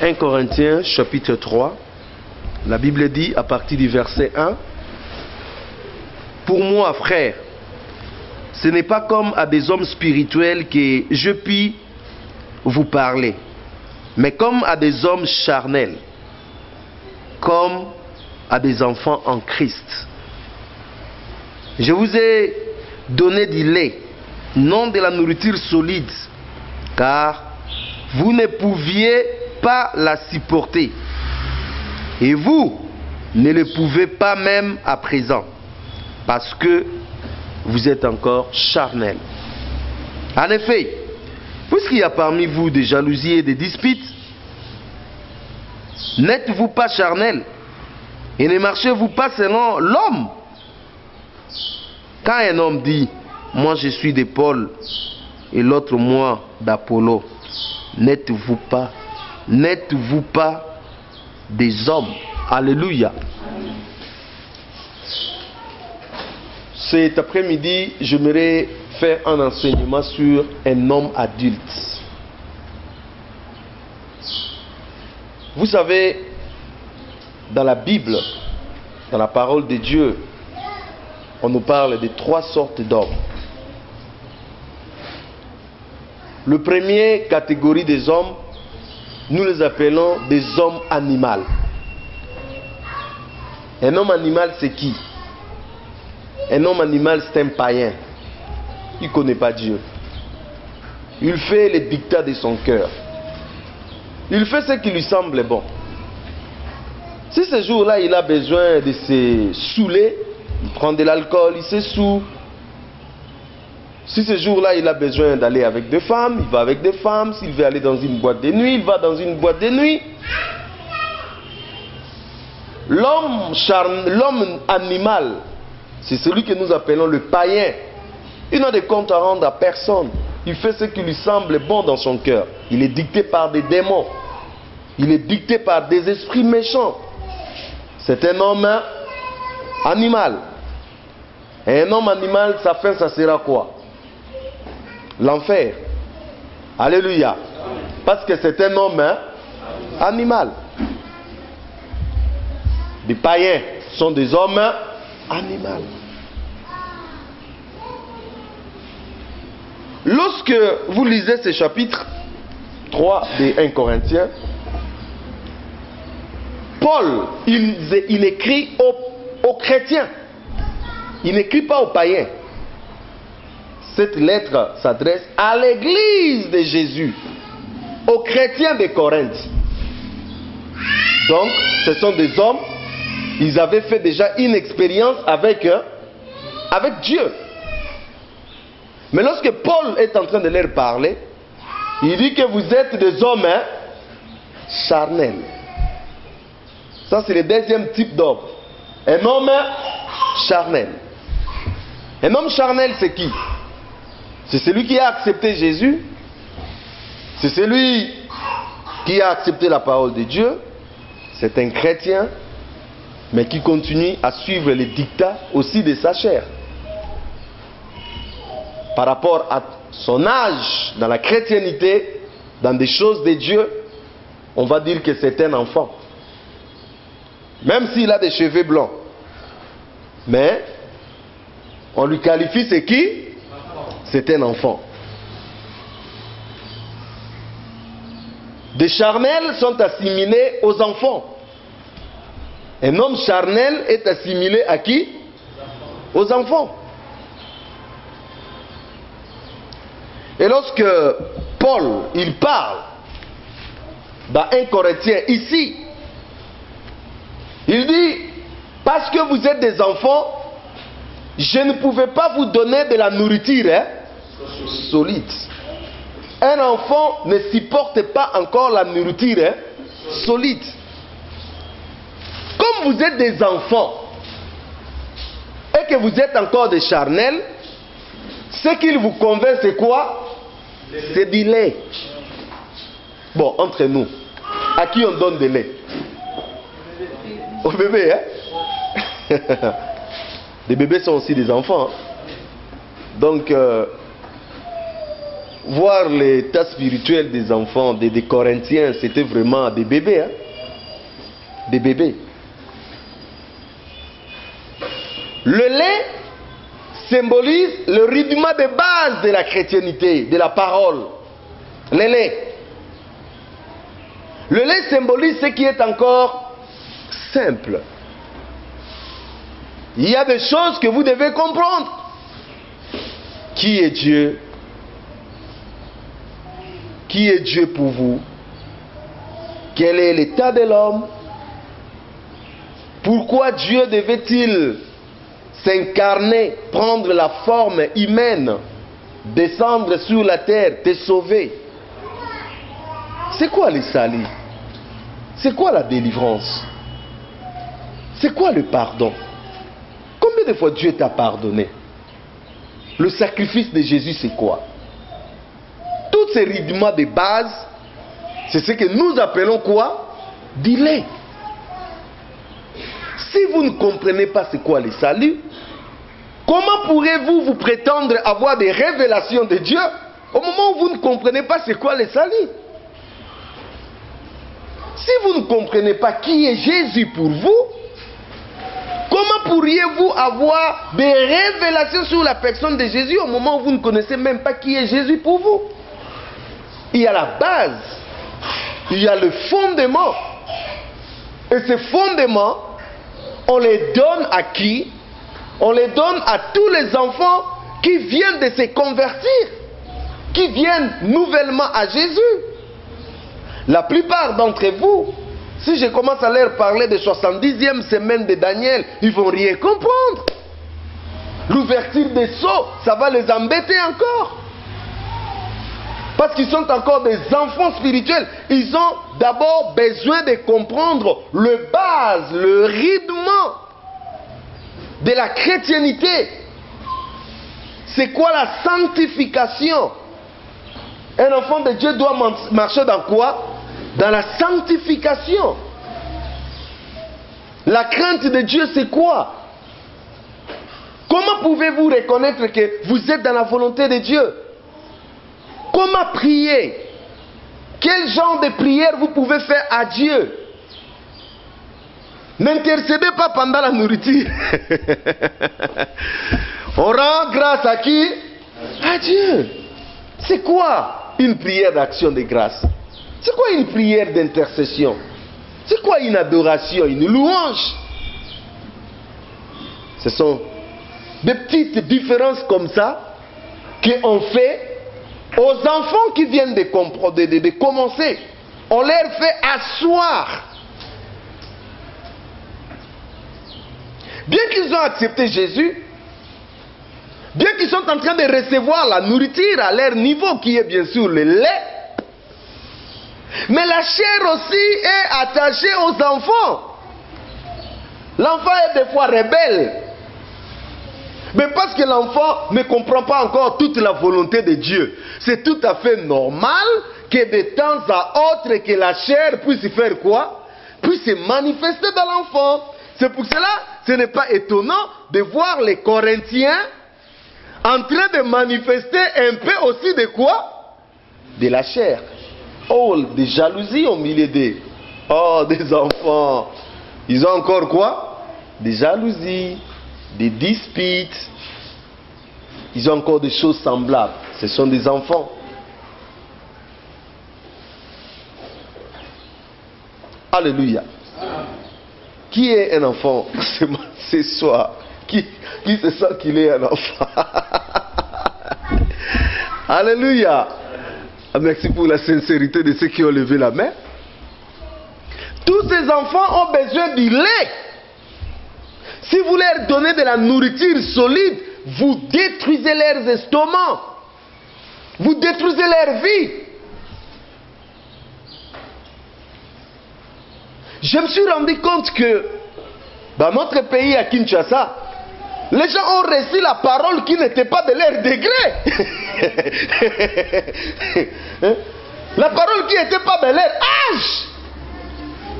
1 Corinthiens chapitre 3, la Bible dit à partir du verset 1, « Pour moi, frères, ce n'est pas comme à des hommes spirituels que je puis vous parler, mais comme à des hommes charnels, comme à des enfants en Christ. Je vous ai donné du lait, non de la nourriture solide, car vous ne pouviez pas la supporter. Et vous ne le pouvez pas même à présent, parce que vous êtes encore charnel. En effet, puisqu'il y a parmi vous des jalousies et des disputes, n'êtes-vous pas charnel et ne marchez-vous pas selon l'homme? Quand un homme dit, moi je suis de Paul et l'autre moi d'Apollo, n'êtes-vous pas des hommes? Alléluia. Cet après-midi, j'aimerais faire un enseignement sur un homme adulte. Vous savez, dans la Bible, dans la parole de Dieu, on nous parle de 3 sortes d'hommes. Le premier catégorie des hommes, nous les appelons des hommes animaux. Un homme animal, c'est qui? Un homme animal, c'est un païen. Il ne connaît pas Dieu. Il fait les dictats de son cœur. Il fait ce qui lui semble bon. Si ce jour-là, il a besoin de se saouler, il prend de l'alcool, il se saoule. Si ce jour-là, il a besoin d'aller avec des femmes, il va avec des femmes. S'il veut aller dans une boîte de nuit, il va dans une boîte de nuit. L'homme animal, c'est celui que nous appelons le païen. Il n'a de compte à rendre à personne. Il fait ce qui lui semble bon dans son cœur. Il est dicté par des démons. Il est dicté par des esprits méchants. C'est un homme animal. Et un homme animal, sa fin, ça sera quoi? L'enfer. Alléluia. Parce que c'est un homme animal. Les païens sont des hommes animaux. Lorsque vous lisez ce chapitre 3 de 1 Corinthiens, Paul, il écrit aux chrétiens. Il n'écrit pas aux païens. Cette lettre s'adresse à l'église de Jésus, aux chrétiens de Corinthe. Donc, ce sont des hommes, ils avaient fait déjà une expérience avec Dieu. Mais lorsque Paul est en train de leur parler, il dit que vous êtes des hommes charnels. Ça, c'est le deuxième type d'homme. Un homme charnel. Un homme charnel, c'est qui? C'est celui qui a accepté Jésus. C'est celui qui a accepté la parole de Dieu. C'est un chrétien, mais qui continue à suivre les dictats aussi de sa chair. Par rapport à son âge dans la chrétienté, dans des choses de Dieu, on va dire que c'est un enfant. Même s'il a des cheveux blancs. Mais on lui qualifie, c'est qui? C'est un enfant. Des charnels sont assimilés aux enfants. Un homme charnel est assimilé à qui? Aux enfants. Et lorsque Paul, il parle dans 1 Corinthiens ici, il dit, parce que vous êtes des enfants, je ne pouvais pas vous donner de la nourriture solide. Un enfant ne supporte pas encore la nourriture solide. Comme vous êtes des enfants et que vous êtes encore des charnels, ce qu'il vous convainc, c'est quoi? C'est du lait. Bon, entre nous, à qui on donne du lait? Au bébé, hein? Les bébés sont aussi des enfants. Donc, voir l'état spirituel des enfants, des Corinthiens, c'était vraiment des bébés. Hein? Des bébés. Le lait symbolise le rudiment de base de la chrétienté, de la parole. Le lait. Le lait symbolise ce qui est encore simple. Il y a des choses que vous devez comprendre. Qui est Dieu? Qui est Dieu pour vous? Quel est l'état de l'homme? Pourquoi Dieu devait-il s'incarner, prendre la forme humaine, descendre sur la terre, te sauver? C'est quoi le salut? C'est quoi la délivrance? C'est quoi le pardon? Combien de fois Dieu t'a pardonné? Le sacrifice de Jésus, c'est quoi? Tous ces rudiments de base, c'est ce que nous appelons quoi? Du lait. Si vous ne comprenez pas c'est quoi le salut, comment pourrez-vous vous prétendre avoir des révélations de Dieu au moment où vous ne comprenez pas c'est quoi le salut? Si vous ne comprenez pas qui est Jésus pour vous, comment pourriez-vous avoir des révélations sur la personne de Jésus au moment où vous ne connaissez même pas qui est Jésus pour vous? Il y a la base, il y a le fondement. Et ces fondements, on les donne à qui? On les donne à tous les enfants qui viennent de se convertir, qui viennent nouvellement à Jésus. La plupart d'entre vous, si je commence à leur parler de 70e semaine de Daniel, ils ne vont rien comprendre. L'ouverture des sceaux, ça va les embêter encore. Parce qu'ils sont encore des enfants spirituels. Ils ont d'abord besoin de comprendre le base, le rythme de la chrétienté. C'est quoi la sanctification? Un enfant de Dieu doit marcher dans quoi? Dans la sanctification. La crainte de Dieu, c'est quoi? Comment pouvez-vous reconnaître que vous êtes dans la volonté de Dieu? Comment prier? Quel genre de prière vous pouvez faire à Dieu? N'intercédez pas pendant la nourriture. On rend grâce à qui? À Dieu. C'est quoi une prière d'action de grâce? C'est quoi une prière d'intercession? C'est quoi une adoration, une louange? Ce sont des petites différences comme ça qu'on fait aux enfants qui viennent de commencer. On leur fait asseoir. Bien qu'ils ont accepté Jésus, bien qu'ils sont en train de recevoir la nourriture à leur niveau, qui est bien sûr le lait, mais la chair aussi est attachée aux enfants. L'enfant est des fois rebelle. Mais parce que l'enfant ne comprend pas encore toute la volonté de Dieu, c'est tout à fait normal que de temps à autre que la chair puisse faire quoi? Puisse se manifester dans l'enfant. C'est pour cela, ce n'est pas étonnant de voir les Corinthiens en train de manifester un peu aussi de quoi? De la chair. Oh, des jalousies au milieu des... Oh, des enfants. Ils ont encore quoi? Des jalousies, des disputes. Ils ont encore des choses semblables. Ce sont des enfants. Alléluia. Qui est un enfant ce soir? Qui se sent qu'il est un enfant? Alléluia. Merci pour la sincérité de ceux qui ont levé la main. Tous ces enfants ont besoin du lait. Si vous leur donnez de la nourriture solide, vous détruisez leurs estomacs. Vous détruisez leur vie. Je me suis rendu compte que dans notre pays, à Kinshasa, les gens ont reçu la parole qui n'était pas de leur degré. La parole qui n'était pas de leur âge.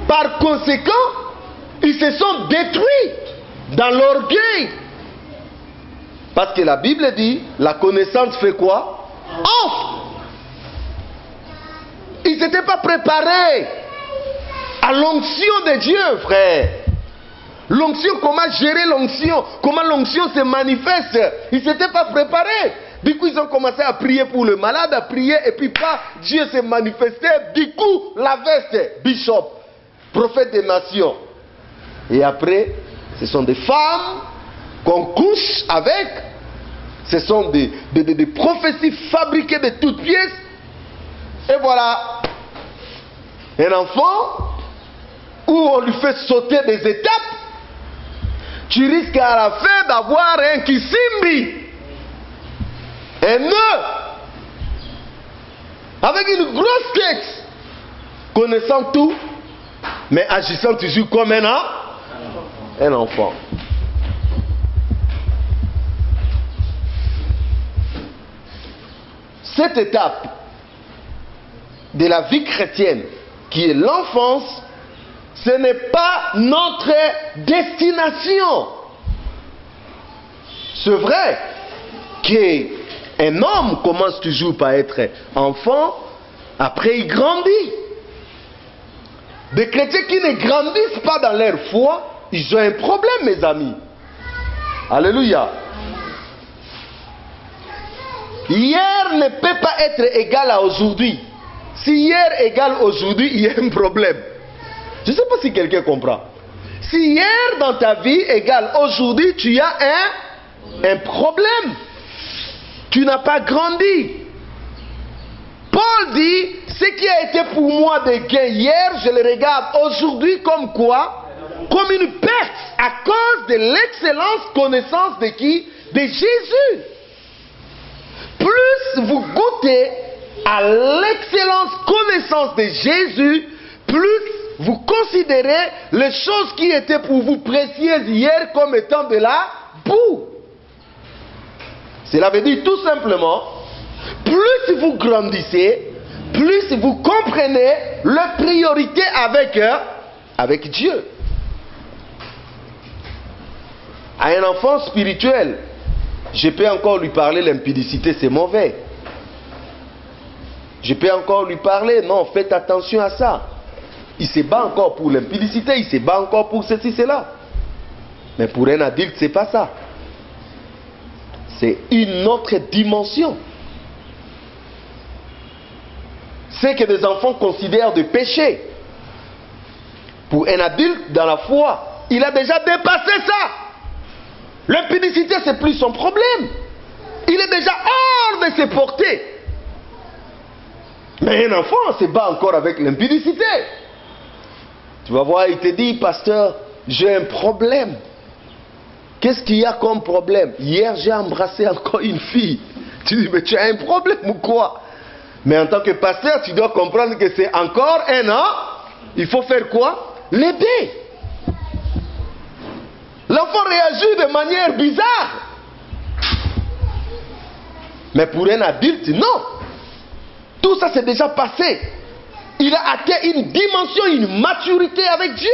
Par conséquent, ils se sont détruits dans l'orgueil. Parce que la Bible dit, la connaissance fait quoi? Offre. Ils n'étaient pas préparés à l'onction de Dieu, frère. L'onction, comment gérer l'onction, comment l'onction se manifeste. Ils n'étaient pas préparés. Du coup, ils ont commencé à prier pour le malade, à prier, et puis pas, Dieu s'est manifesté. Du coup, la veste, bishop, prophète des nations. Et après, ce sont des femmes qu'on couche avec. Ce sont des prophéties fabriquées de toutes pièces. Et voilà, un enfant où on lui fait sauter des étapes. Tu risques à la fin d'avoir un kisimbi, un nœud, avec une grosse tête, connaissant tout, mais agissant toujours comme un enfant. Cette étape de la vie chrétienne, qui est l'enfance, ce n'est pas notre destination. C'est vrai qu'un homme commence toujours par être enfant, après il grandit. Des chrétiens qui ne grandissent pas dans leur foi, ils ont un problème, mes amis. Alléluia. Hier ne peut pas être égal à aujourd'hui. Si hier égale aujourd'hui, il y a un problème. Je ne sais pas si quelqu'un comprend. Si hier dans ta vie égale aujourd'hui, tu as un problème. Tu n'as pas grandi. Paul dit, ce qui a été pour moi des gains hier, je le regarde aujourd'hui comme quoi? Comme une perte à cause de l'excellente connaissance de qui? De Jésus. Plus vous goûtez à l'excellente connaissance de Jésus, plus vous considérez les choses qui étaient pour vous précieuses hier comme étant de la boue. Cela veut dire tout simplement, plus vous grandissez, plus vous comprenez la priorité avec Dieu. À un enfant spirituel, je peux encore lui parler, l'impudicité c'est mauvais. Je peux encore lui parler, non, faites attention à ça. Il se bat encore pour l'impudicité, il se bat encore pour ceci, cela. Mais pour un adulte, c'est pas ça. C'est une autre dimension. C'est que des enfants considèrent de péché. Pour un adulte dans la foi, il a déjà dépassé ça. L'impudicité, c'est plus son problème. Il est déjà hors de ses portées. Mais un enfant se bat encore avec l'impudicité. Tu vas voir, il te dit, pasteur, j'ai un problème. Qu'est-ce qu'il y a comme problème? Hier, j'ai embrassé encore une fille. Tu dis, mais tu as un problème ou quoi? Mais en tant que pasteur, tu dois comprendre que c'est encore un an. Il faut faire quoi? L'aider. L'enfant réagit de manière bizarre. Mais pour un adulte, non. Tout ça c'est déjà passé. Il a atteint une dimension, une maturité avec Dieu.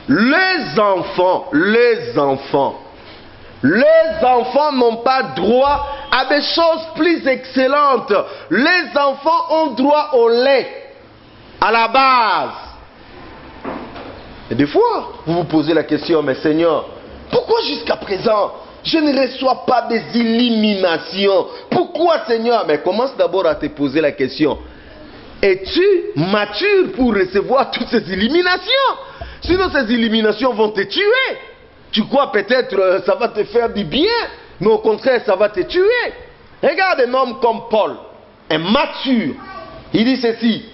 Les enfants n'ont pas droit à des choses plus excellentes. Les enfants ont droit au lait, à la base. Et des fois, vous vous posez la question, mais Seigneur, pourquoi jusqu'à présent, je ne reçois pas des illuminations? Pourquoi, Seigneur? Mais commence d'abord à te poser la question. Es-tu mature pour recevoir toutes ces illuminations? Sinon, ces illuminations vont te tuer. Tu crois peut-être ça va te faire du bien, mais au contraire, ça va te tuer. Regarde un homme comme Paul, un mature. Il dit ceci.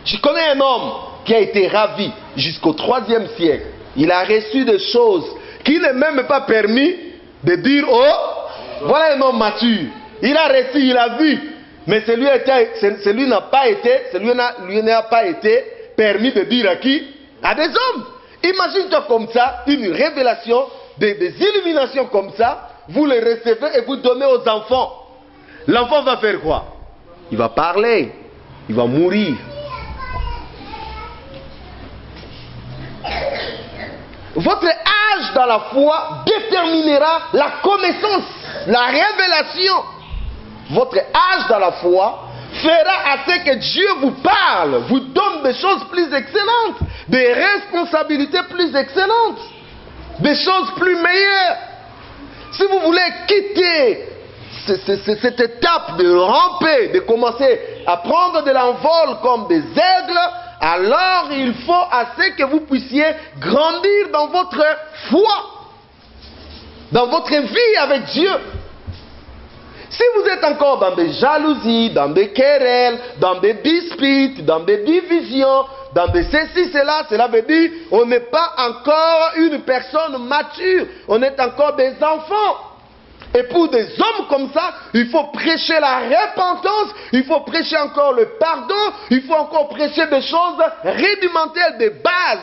Je connais un homme qui a été ravi jusqu'au 3e siècle. Il a reçu des choses qui ne même pas permis de dire, oh, voilà un homme mature. Il a reçu, il a vu. Mais celui n'a pas été permis de dire à qui? À des hommes. Imagine-toi comme ça, une révélation, des illuminations comme ça, vous les recevez et vous donnez aux enfants. L'enfant va faire quoi? Il va parler, il va mourir. Votre âge dans la foi déterminera la connaissance, la révélation votre âge dans la foi, fera à ce que Dieu vous parle, vous donne des choses plus excellentes, des responsabilités plus excellentes, des choses plus meilleures. Si vous voulez quitter cette étape de ramper, de commencer à prendre de l'envol comme des aigles, alors il faut assez que vous puissiez grandir dans votre foi, dans votre vie avec Dieu. Si vous êtes encore dans des jalousies, dans des querelles, dans des disputes, dans des divisions, dans des ceci, cela veut dire on n'est pas encore une personne mature, on est encore des enfants. Et pour des hommes comme ça, il faut prêcher la repentance, il faut prêcher encore le pardon, il faut encore prêcher des choses rudimentaires, de base.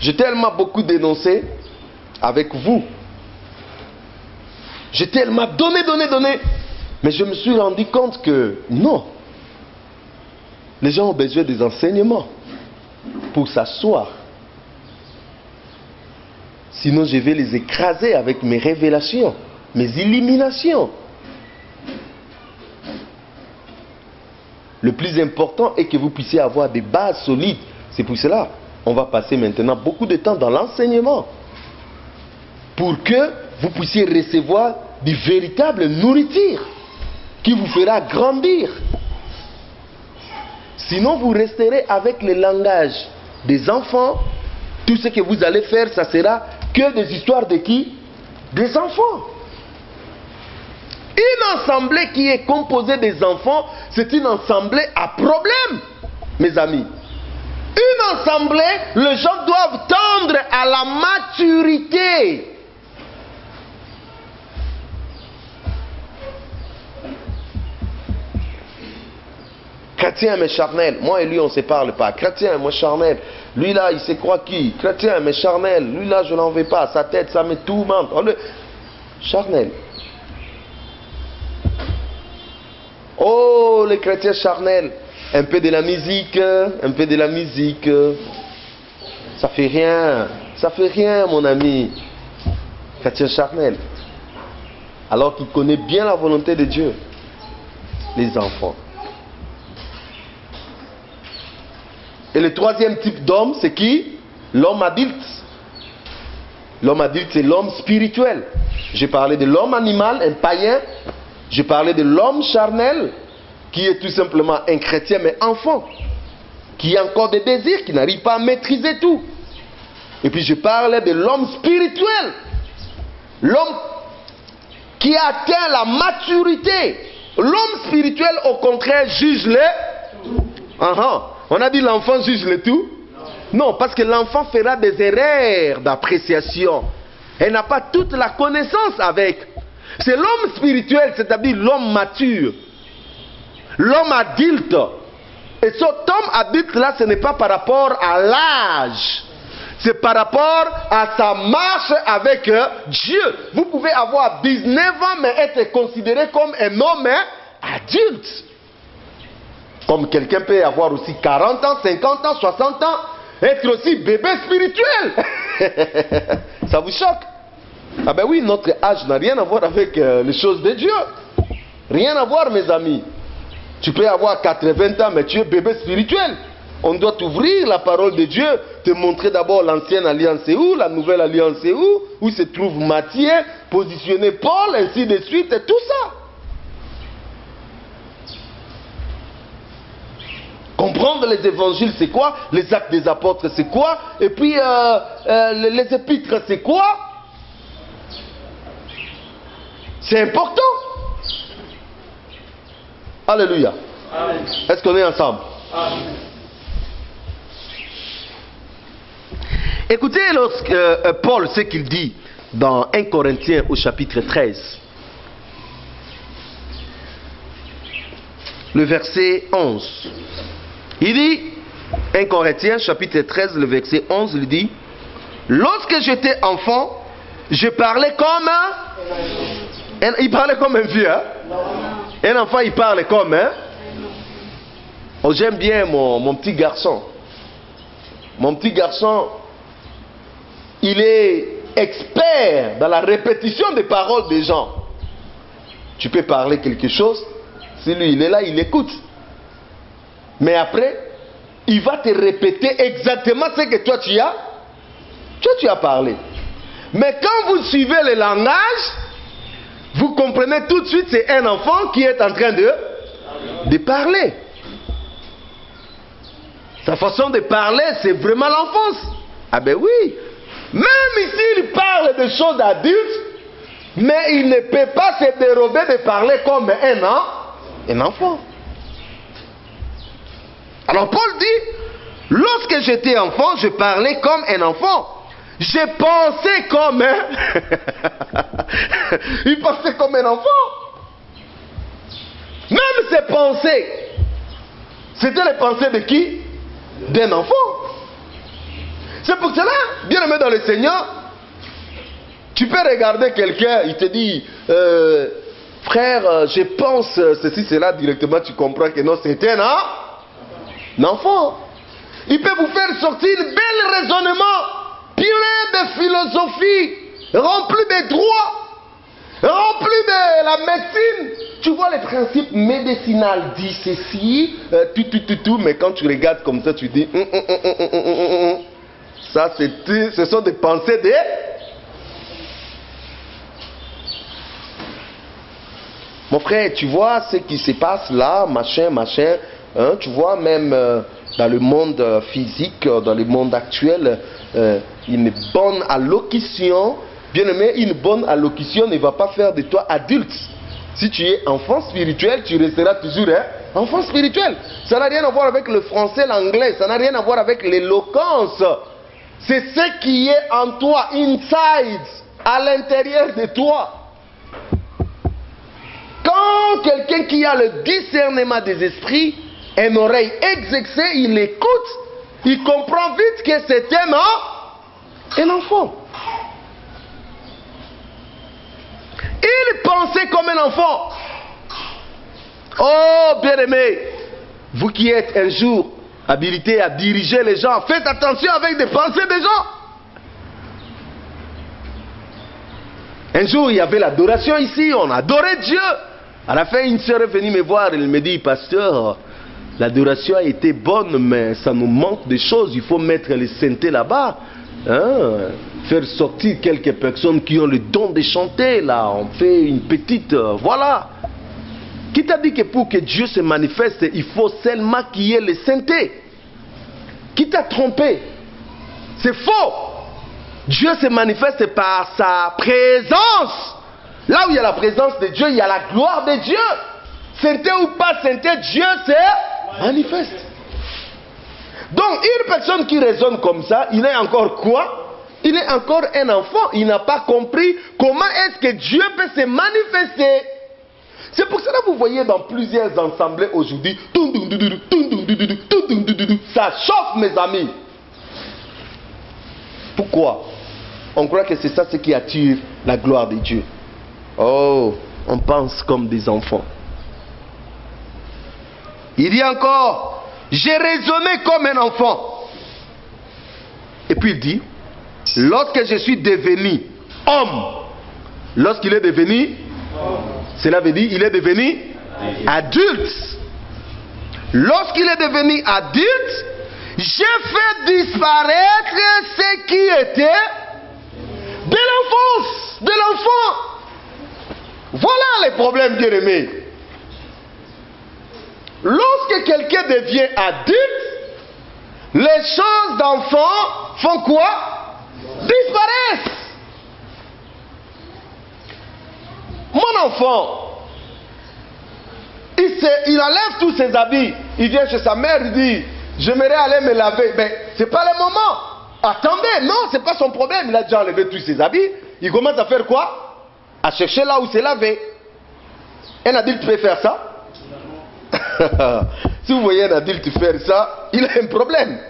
J'ai tellement beaucoup dénoncé avec vous. J'ai tellement donné. Mais je me suis rendu compte que non. Les gens ont besoin des enseignements pour s'asseoir. Sinon, je vais les écraser avec mes révélations, mes illuminations. Le plus important est que vous puissiez avoir des bases solides. C'est pour cela on va passer maintenant beaucoup de temps dans l'enseignement pour que vous puissiez recevoir du véritable nourriture qui vous fera grandir. Sinon, vous resterez avec le langage des enfants. Tout ce que vous allez faire, ça sera que des histoires de qui? Des enfants. Une assemblée qui est composée des enfants, c'est une assemblée à problème, mes amis. Une assemblée, les gens doivent tendre à la maturité. Chrétien mais charnel, moi et lui on ne se parle pas. Chrétien mais charnel, lui là il se croit qui? Chrétien mais charnel, lui là je n'en veux pas, sa tête ça me tourmente. Charnel. Oh les chrétiens charnels, un peu de la musique, ça fait rien mon ami. Chrétien charnel, alors qu'il connaît bien la volonté de Dieu. Les enfants. Et le troisième type d'homme, c'est qui? L'homme adulte. L'homme adulte, c'est l'homme spirituel. J'ai parlé de l'homme animal, un païen. J'ai parlé de l'homme charnel, qui est tout simplement un chrétien, mais enfant. Qui a encore des désirs, qui n'arrive pas à maîtriser tout. Et puis je parlais de l'homme spirituel. L'homme qui a atteint la maturité. L'homme spirituel, au contraire, juge les... On a dit l'enfant juge le tout? Non, parce que l'enfant fera des erreurs d'appréciation. Elle n'a pas toute la connaissance avec. C'est l'homme spirituel, c'est-à-dire l'homme mature. L'homme adulte. Et cet homme adulte là, ce n'est pas par rapport à l'âge. C'est par rapport à sa marche avec Dieu. Vous pouvez avoir 19 ans, mais être considéré comme un homme adulte. Comme quelqu'un peut avoir aussi 40 ans, 50 ans, 60 ans, être aussi bébé spirituel. Ça vous choque? Ah ben oui, notre âge n'a rien à voir avec les choses de Dieu. Rien à voir, mes amis. Tu peux avoir 80 ans, mais tu es bébé spirituel. On doit t'ouvrir la parole de Dieu, te montrer d'abord l'ancienne alliance est où, la nouvelle alliance est où se trouve Matthieu, positionner Paul, ainsi de suite, et tout ça. Comprendre les évangiles, c'est quoi? Les actes des apôtres, c'est quoi? Et puis, les épîtres, c'est quoi? C'est important. Alléluia. Est-ce qu'on est ensemble? Amen. Écoutez lorsque Paul, ce qu'il dit dans 1 Corinthiens au chapitre 13. Le verset 11. Il dit, 1 Corinthiens chapitre 13, le verset 11, il dit, lorsque j'étais enfant, je parlais comme un... Il parlait comme un vieux, hein? Un enfant, il parle comme un... Oh, j'aime bien mon petit garçon. Mon petit garçon, il est expert dans la répétition des paroles des gens. Tu peux parler quelque chose, si lui il est là, il écoute. Mais après, il va te répéter exactement ce que toi tu as parlé. Mais quand vous suivez le langage, vous comprenez tout de suite, c'est un enfant qui est en train de parler. Sa façon de parler, c'est vraiment l'enfance. Ah ben oui. Même ici, il parle de choses adultes, mais il ne peut pas se dérober de parler comme un enfant. Alors Paul dit, lorsque j'étais enfant, je parlais comme un enfant. Je pensais comme il pensait comme un enfant. Même ses pensées, c'était les pensées de qui? D'un enfant. C'est pour cela, bien aimé dans le Seigneur, tu peux regarder quelqu'un, il te dit, frère, je pense ceci, cela, directement tu comprends que non, c'est un enfant. Il peut vous faire sortir un bel raisonnement, plein de philosophie, rempli de droit, rempli de la médecine. Tu vois les principes médicinaux, dit ceci, tout, mais quand tu regardes comme ça, tu dis, ça ce sont des pensées de... Mon frère, tu vois ce qui se passe là, machin, hein, tu vois même dans le monde physique, dans le monde actuel, une bonne allocution, bien aimé, une bonne allocution ne va pas faire de toi adulte. Si tu es enfant spirituel, tu resteras toujours enfant spirituel. Ça n'a rien à voir avec le français, l'anglais, ça n'a rien à voir avec l'éloquence. C'est ce qui est en toi, inside, à l'intérieur de toi. Quand quelqu'un qui a le discernement des esprits, une oreille exercée, il écoute, il comprend vite que c'est un enfant. Il pensait comme un enfant. Oh, bien-aimé, vous qui êtes un jour habilité à diriger les gens, faites attention avec des pensées des gens. Un jour, il y avait l'adoration ici, on adorait Dieu. À la fin, une sœur est venue me voir, elle me dit, pasteur, l'adoration a été bonne, mais ça nous manque de choses, il faut mettre les synthés là-bas. Hein? Faire sortir quelques personnes qui ont le don de chanter, là, on fait une petite... voilà. Qui t'a dit que pour que Dieu se manifeste, il faut seulement qu'il y ait les synthés? Qui t'a trompé? C'est faux. Dieu se manifeste par sa présence. Là où il y a la présence de Dieu, il y a la gloire de Dieu. Synthé ou pas synthé, Dieu se manifeste. Donc, une personne qui raisonne comme ça, il est encore quoi? Il est encore un enfant. Il n'a pas compris comment est-ce que Dieu peut se manifester. C'est pour cela que vous voyez dans plusieurs assemblées aujourd'hui, ça chauffe, mes amis. Pourquoi? On croit que c'est ça ce qui attire la gloire de Dieu. Oh, on pense comme des enfants. Il dit encore, j'ai raisonné comme un enfant. Et puis il dit, lorsque je suis devenu homme, lorsqu'il est devenu, cela veut dire il est devenu adulte. Lorsqu'il est devenu adulte, j'ai fait disparaître ce qui était de l'enfance, de l'enfant. Voilà les problèmes, bien-aimés. Lorsque quelqu'un devient adulte, les choses d'enfant font quoi? Disparaissent. Mon enfant, il enlève tous ses habits, il vient chez sa mère, il dit, j'aimerais aller me laver. Mais ce n'est pas le moment. Attendez, non, ce n'est pas son problème. Il a déjà enlevé tous ses habits. Il commence à faire quoi? À chercher là où c'est lavé. Un adulte peut faire ça? Si vous voyez un adulte faire ça, il a un problème.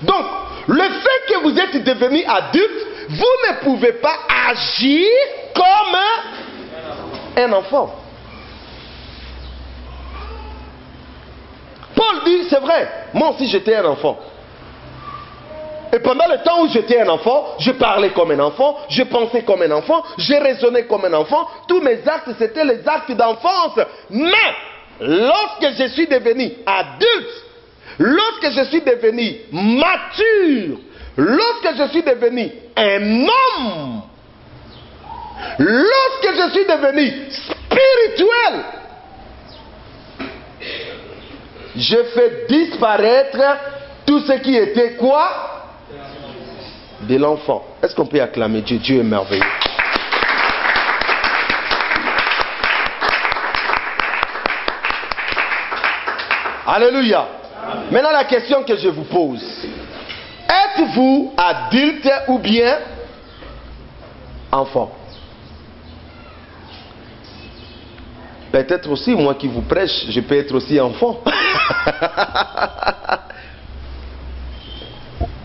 Donc, le fait que vous êtes devenu adulte, vous ne pouvez pas agir comme un enfant. Paul dit, c'est vrai, moi aussi j'étais un enfant. Et pendant le temps où j'étais un enfant, je parlais comme un enfant, je pensais comme un enfant, je raisonnais comme un enfant. Tous mes actes, c'était les actes d'enfance. Mais, lorsque je suis devenu adulte, lorsque je suis devenu mature, lorsque je suis devenu un homme, lorsque je suis devenu spirituel, je fais disparaître tout ce qui était quoi? De l'enfant. Est-ce qu'on peut acclamer Dieu? Dieu est merveilleux. Alléluia. Maintenant la question que je vous pose. Êtes-vous adulte ou bien enfant? Peut-être aussi, moi qui vous prêche, je peux être aussi enfant.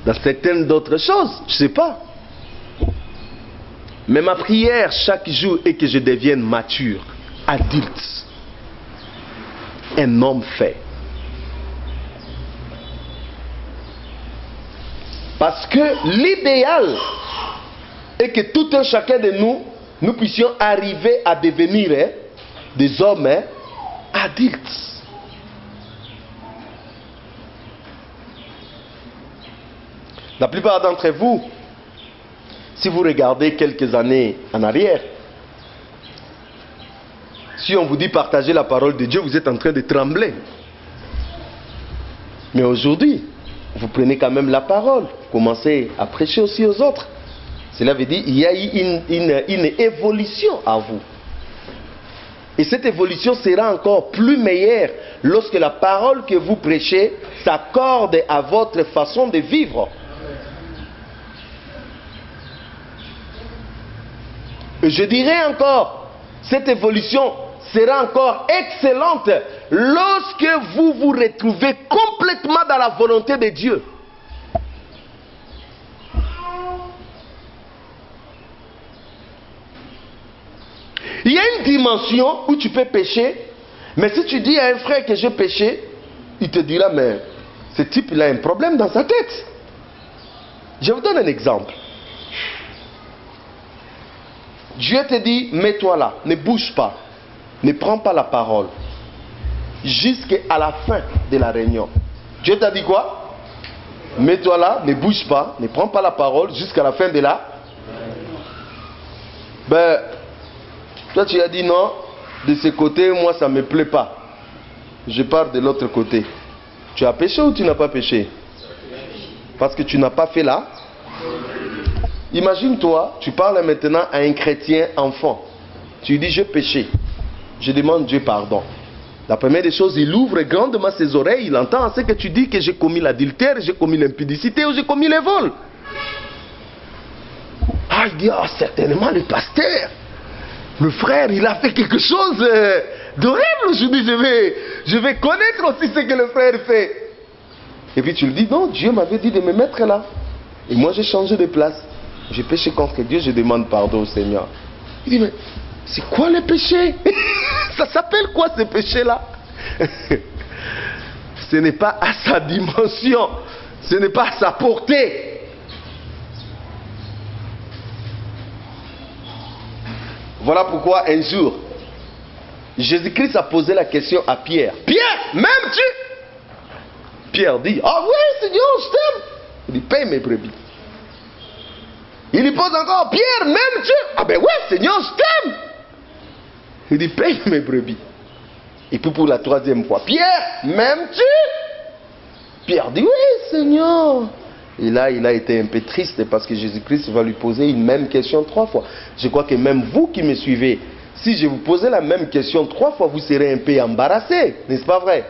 Dans certaines d'autres choses, je ne sais pas. Mais ma prière chaque jour est que je devienne mature, adulte, un homme fait. Parce que l'idéal est que tout un chacun de nous, nous puissions arriver à devenir des hommes adultes. La plupart d'entre vous, si vous regardez quelques années en arrière, si on vous dit partager la parole de Dieu, vous êtes en train de trembler. Mais aujourd'hui, vous prenez quand même la parole, vous commencez à prêcher aussi aux autres. Cela veut dire qu'il y a eu une évolution à vous. Et cette évolution sera encore plus meilleure lorsque la parole que vous prêchez s'accorde à votre façon de vivre. Et je dirais encore, cette évolution sera encore excellente lorsque vous vous retrouvez complètement dans la volonté de Dieu. Il y a une dimension où tu peux pécher, mais si tu dis à un frère que j'ai péché, il te dira, mais ce type il a un problème dans sa tête. Je vous donne un exemple. Dieu te dit, mets-toi là, ne bouge pas, ne prends pas la parole, jusqu'à la fin de la réunion. Dieu t'a dit quoi? Mets-toi là, ne bouge pas, ne prends pas la parole, jusqu'à la fin de la... Ben, toi tu as dit non, de ce côté, moi ça ne me plaît pas. Je pars de l'autre côté. Tu as péché ou tu n'as pas péché? Parce que tu n'as pas fait là. Imagine-toi, tu parles maintenant à un chrétien enfant. Tu dis, j'ai péché. Je demande Dieu pardon. La première des choses, il ouvre grandement ses oreilles, il entend ce que tu dis, que j'ai commis l'adultère, j'ai commis l'impudicité ou j'ai commis le vol. Ah, il dit, certainement le pasteur, le frère, il a fait quelque chose d'horrible. Je dis, je vais connaître aussi ce que le frère fait. Et puis tu lui dis, non, Dieu m'avait dit de me mettre là. Et moi j'ai changé de place. J'ai péché contre Dieu, je demande pardon au Seigneur. Il dit, mais c'est quoi le péché? Ça s'appelle quoi ce péché-là? Ce n'est pas à sa dimension, ce n'est pas à sa portée. Voilà pourquoi un jour, Jésus-Christ a posé la question à Pierre. Pierre, m'aimes-tu? Pierre dit, ah oui Seigneur, je t'aime. Il dit, paye mes brebis. Il lui pose encore, Pierre, m'aimes-tu? Ah ben oui Seigneur, je t'aime. Il dit, paye mes brebis. Et puis pour la troisième fois, Pierre, m'aimes-tu? Pierre dit, oui Seigneur. Et là, il a été un peu triste parce que Jésus-Christ va lui poser une même question 3 fois. Je crois que même vous qui me suivez, si je vous posais la même question 3 fois, vous serez un peu embarrassé, n'est-ce pas vrai?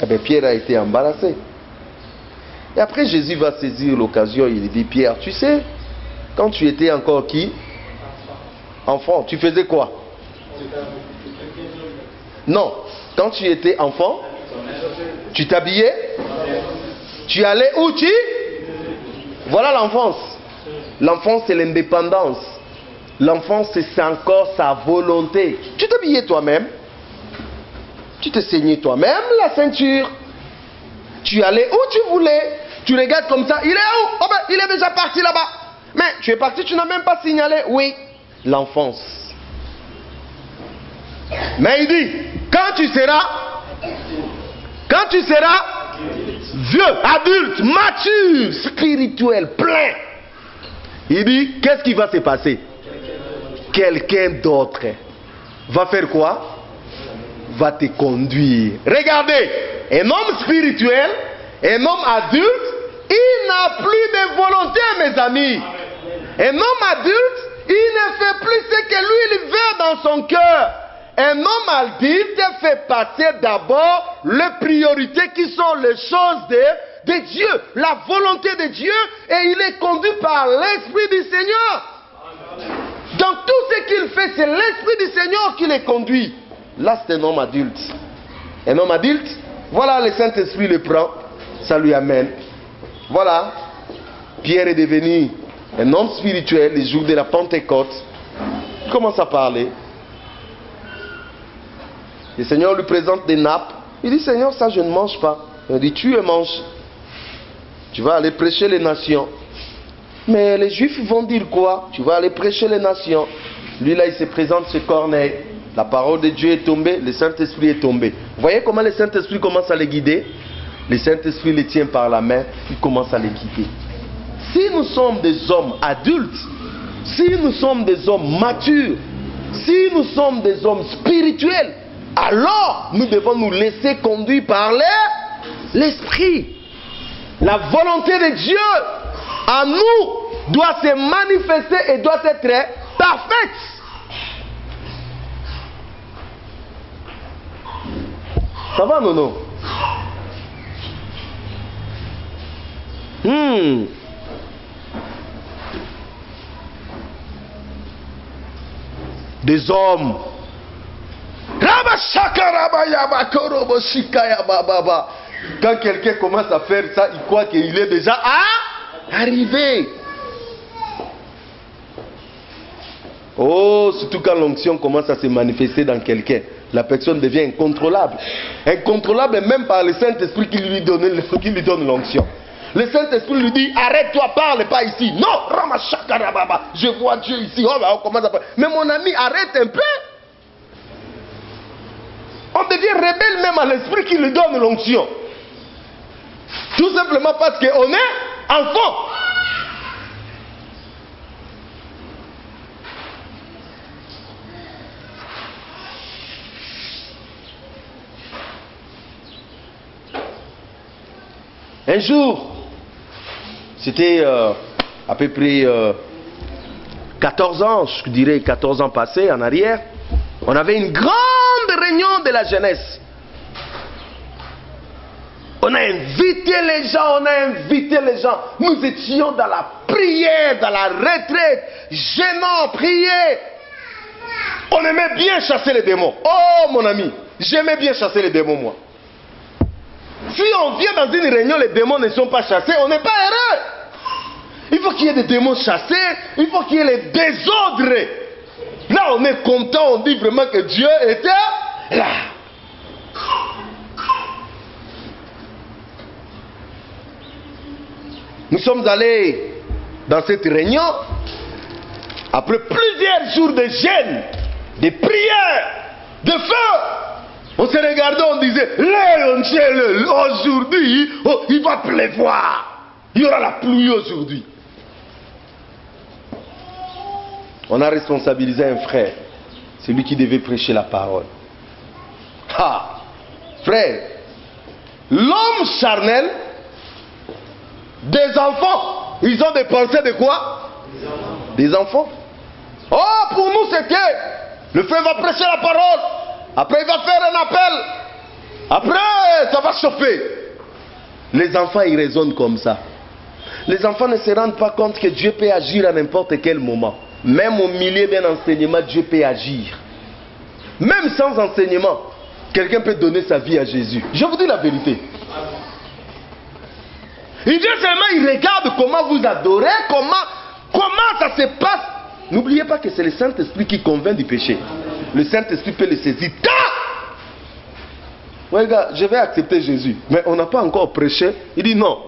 Eh bien, Pierre a été embarrassé. Et après, Jésus va saisir l'occasion, il dit, Pierre, tu sais, quand tu étais encore qui? Enfant, tu faisais quoi? Non, quand tu étais enfant, tu t'habillais? Tu allais où tu? Voilà l'enfance. L'enfance, c'est l'indépendance. L'enfance, c'est encore sa volonté. Tu t'habillais toi-même. Tu te saignais toi-même la ceinture. Tu allais où tu voulais. Tu regardes comme ça, il est où? Oh ben, il est déjà parti là-bas. Mais tu es parti, tu n'as même pas signalé. Oui, l'enfance. Mais il dit, quand tu seras vieux, adulte, mature, spirituel, plein, il dit, qu'est-ce qui va se passer? Quelqu'un d'autre va faire quoi? Va te conduire. Regardez, un homme spirituel, un homme adulte, il n'a plus de volonté, mes amis. Un homme adulte, il ne fait plus ce que lui il veut dans son cœur. Un homme adulte fait passer d'abord les priorités qui sont les choses de Dieu, la volonté de Dieu, et il est conduit par l'Esprit du Seigneur. Dans tout ce qu'il fait, c'est l'Esprit du Seigneur qui les conduit. Là, c'est un homme adulte. Un homme adulte, voilà, le Saint-Esprit le prend, ça lui amène. Voilà, Pierre est devenu un homme spirituel les jours de la Pentecôte. Il commence à parler. Le Seigneur lui présente des nappes. Il dit, Seigneur, ça je ne mange pas. Il dit, tu le manges. Tu vas aller prêcher les nations. Mais les Juifs vont dire quoi? Tu vas aller prêcher les nations. Lui là, il se présente chez Corneille. La parole de Dieu est tombée, le Saint-Esprit est tombé. Vous voyez comment le Saint-Esprit commence à les guider? Le Saint-Esprit les tient par la main, il commence à les guider. Si nous sommes des hommes adultes, si nous sommes des hommes matures, si nous sommes des hommes spirituels, alors nous devons nous laisser conduire par l'Esprit. La volonté de Dieu en nous doit se manifester et doit être parfaite. Ça va, Nono? Des hommes. Quand quelqu'un commence à faire ça, il croit qu'il est déjà arrivé. Oh, surtout quand l'onction commence à se manifester dans quelqu'un, la personne devient incontrôlable. Incontrôlable même par le Saint-Esprit qui lui donne l'onction. Le Saint-Esprit lui dit, arrête-toi, parle pas ici. Non, Ramachakarababa, je vois Dieu ici. Oh, on commence à parler. Mais mon ami, arrête un peu. On devient rebelle même à l'Esprit qui lui donne l'onction. Tout simplement parce qu'on est enfant. Un jour, c'était à peu près 14 ans, je dirais 14 ans passés en arrière, on avait une grande réunion de la jeunesse. On a invité les gens, nous étions dans la prière, dans la retraite, gênant, prier. On aimait bien chasser les démons. Oh mon ami, j'aimais bien chasser les démons moi. Si on vient dans une réunion, les démons ne sont pas chassés, on n'est pas heureux. Il faut qu'il y ait des démons chassés, il faut qu'il y ait les désordres. Là, on est content, on dit vraiment que Dieu était là. Nous sommes allés dans cette réunion, après plusieurs jours de jeûne, de prières, de feu. On se regardait, on disait, aujourd'hui, oh, il va pleuvoir. Il y aura la pluie aujourd'hui. On a responsabilisé un frère, celui qui devait prêcher la parole. Ah, frère, l'homme charnel, des enfants, ils ont des pensées de quoi? Des enfants. Oh, pour nous c'était, le frère va prêcher la parole. Après, il va faire un appel. Après, ça va chauffer. Les enfants, ils raisonnent comme ça. Les enfants ne se rendent pas compte que Dieu peut agir à n'importe quel moment. Même au milieu d'un enseignement, Dieu peut agir. Même sans enseignement, quelqu'un peut donner sa vie à Jésus. Je vous dis la vérité. Il dit seulement, il regarde comment vous adorez, comment ça se passe. N'oubliez pas que c'est le Saint-Esprit qui convainc du péché. Le Saint-Esprit peut le saisir. Ouais, gars, je vais accepter Jésus. Mais on n'a pas encore prêché. Il dit non.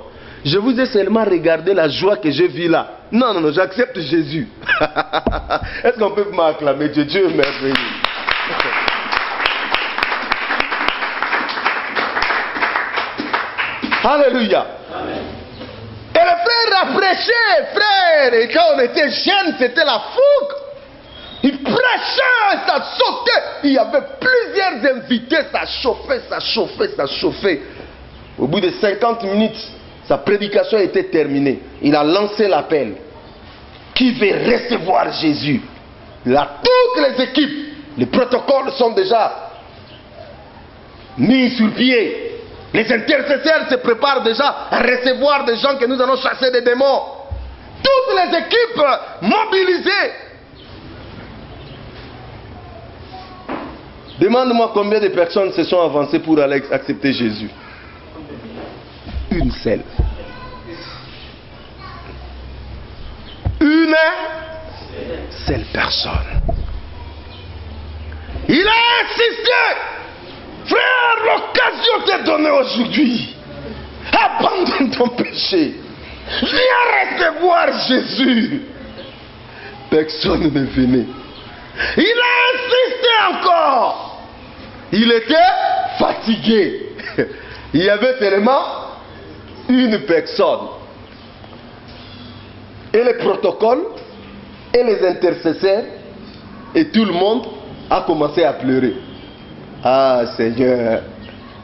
Je vous ai seulement regardé la joie que je vis là. Non, non, non, j'accepte Jésus. Est-ce qu'on peut m'acclamer Dieu? Dieu est merveilleux. Alléluia. Amen. Et le frère a prêché, frère. Et quand on était jeunes, c'était la fougue. Il prêchait, ça sautait. Il y avait plusieurs invités, ça chauffait, ça chauffait, ça chauffait. Au bout de 50 minutes, sa prédication était terminée. Il a lancé l'appel. Qui veut recevoir Jésus? Il a toutes les équipes. Les protocoles sont déjà mis sur pied. Les intercesseurs se préparent déjà à recevoir des gens que nous allons chasser des démons. Toutes les équipes mobilisées. Demande-moi combien de personnes se sont avancées pour aller accepter Jésus. Une seule. Une seule personne. Il a insisté. Frère, l'occasion t'est donnée aujourd'hui. Abandonne ton péché. Viens recevoir Jésus. Personne ne venait. Il a insisté encore. Il était fatigué. Il y avait seulement une personne. Et les protocoles, et les intercesseurs, et tout le monde a commencé à pleurer. Ah Seigneur,